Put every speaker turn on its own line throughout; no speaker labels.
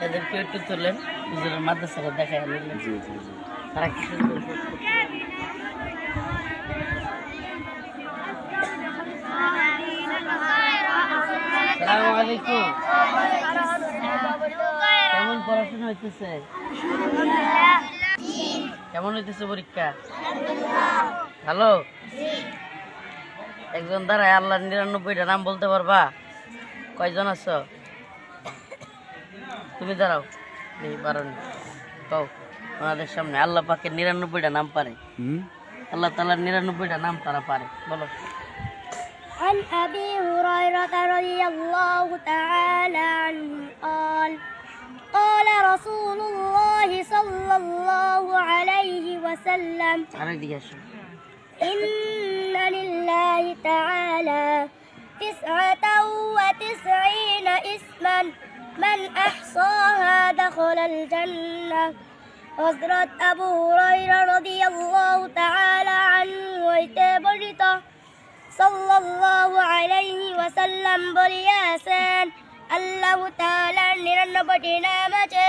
এদেরকে একটু তুলেন, হুজুরের মাদ্রাসাটা দেখায় নিলেন।
জি জি জি।
তারা কি সুন্দর। আসসালামু আলাইকুম। কেমন পড়াশোনা হইতেছে? কেমন হইতেছে পরীক্ষা? ভালো। একজন দাঁড়ায়, আল্লাহর 99টা নাম বলতে পারবা? কয়জন আছো? তুমি দাঁড়াও, পারো নি কও ওনাদের সামনে। আল্লাহ পাকের 99টা নাম পারে, আল্লাহ তাআলার 99টা নাম তারা পারে, বলো।
عن أبي هريرة رضي الله تعالى عنه قال قال رسول الله صلى الله عليه وسلم إن لله تعالى 99 اسما من أحصاها دخل الجنة. حضرت আবু হুরায়রা রাদিয়াল্লাহু তাআলা আনহু হইতে বর্ণিত সাল্লাল্লাহু আলাইহি ওয়াসাল্লাম বলিয়াছেন, আল্লাহ তাআলার 99টি নাম আছে,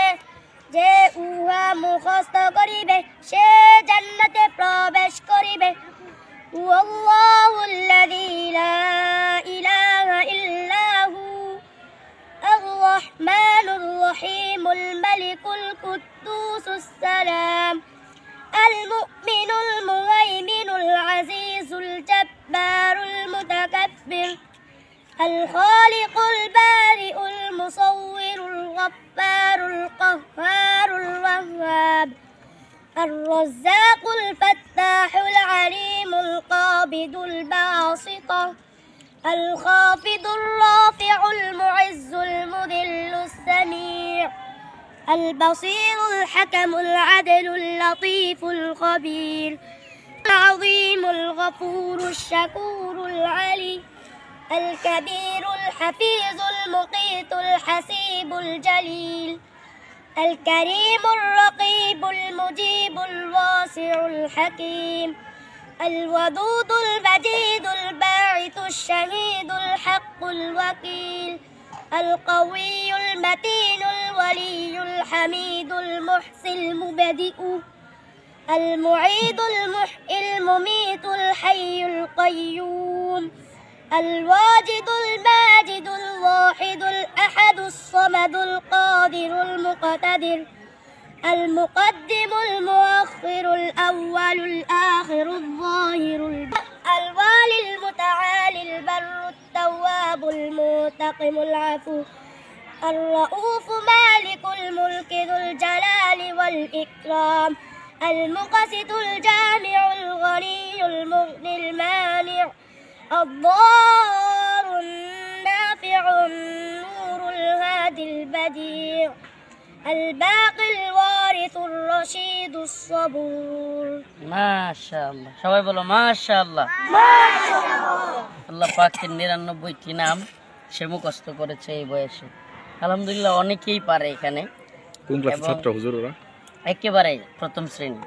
যে উহা মুখস্থ করিবে সে জান্নাতে প্রবেশ করিবে। ওয়াল্লাহুল্লাযী লা ইলাহা ইল্লা হু আর-রাহমানুর রহিমুল মালিকুল কুদ্দুসুস সালাম المؤمن المهيمن العزيز الجبار المتكبر الخالق البارئ المصور الغفار القهار الوهاب الرزاق الفتاح العليم القابض الباسط الخافض الرافع المعز المذل السميع البصير الحكم العدل اللطيف الخبير العظيم الغفور الشكور العلي الكبير الحفيظ المقيت الحسيب الجليل الكريم الرقيب المجيب الواسع الحكيم الودود المجيد الباعث الشهيد الحق الوكيل القوي المتين الولي الحميد المحصي المبدئ المعيد المحيي المميت الحي القيوم الواجد الماجد الواحد الأحد الصمد القادر المقتدر المقدم المؤخر الأول الآخر الظاهر الوالي المتعالي البر التواب المنتقم العفو الرؤوف مالك الملك ذو الجلال والإكرام المقسط الجامع الغني المغني المانع الضار النافع النور الهادي البديع الباقي الوارث الرشيد الصبور
মাশাআল্লাহ। সবাই বলো মাশাআল্লাহ। আল্লাহ পাকের 99টি নাম সে মুখস্থ করেছে এই বয়সে, আলহামদুলিল্লাহ। অনেকেই পারে এখানে।
কোন ক্লাসের ছাত্র হুজুর ওরা?
একেবারে প্রথম শ্রেণী,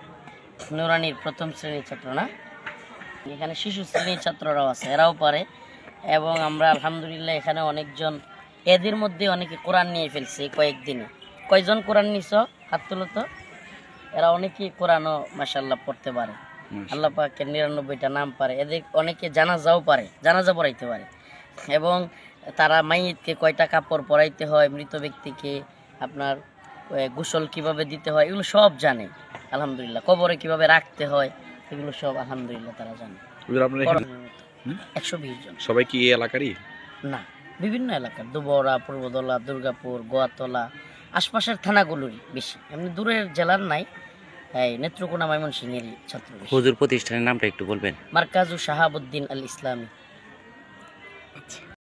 নুরানির প্রথম শ্রেণীর ছাত্র না, এখানে শিশু শ্রেণীর ছাত্ররাও আছে, এরাও পারে। এবং আমরা আলহামদুলিল্লাহ এখানে অনেকজন, এদের মধ্যে অনেকে কোরআন নিয়ে ফেলছে কয়েকদিনে। কয়জন কোরআন নিছ? হাত তুলো তো। এরা অনেকেই কোরআনও মাশাআল্লাহ পড়তে পারে, আল্লাহ পাকের 99টা নাম পারে। এদের অনেকে জানাজাও পারে, জানাজা পড়াইতে পারে। এবং তারা মাইয়িতকে কয়টা কাপড় পরাইতে হয়, মৃত ব্যক্তিকে আপনার গোসল কিভাবে দিতে হয়, এগুলো সব জানে আলহামদুলিল্লাহ। কবরে কিভাবে রাখতে হয়, এগুলো সব আলহামদুলিল্লাহ তারা জানে। 120 জন। সবাই কি এই এলাকারই? না, বিভিন্ন এলাকার, দুবরা, পূর্বদলা, দুর্গাপুর, গোয়াতলা, আশপাশের থানাগুলোরই বেশি, এমনি দূরের জেলার নাই। নেত্রকোনা, ময়মনসিংহের ছাত্র। হুজুর প্রতিষ্ঠানের নামটা একটু বলবেন? মারকাজু শাহাবুদ্দিন আল ইসলামী।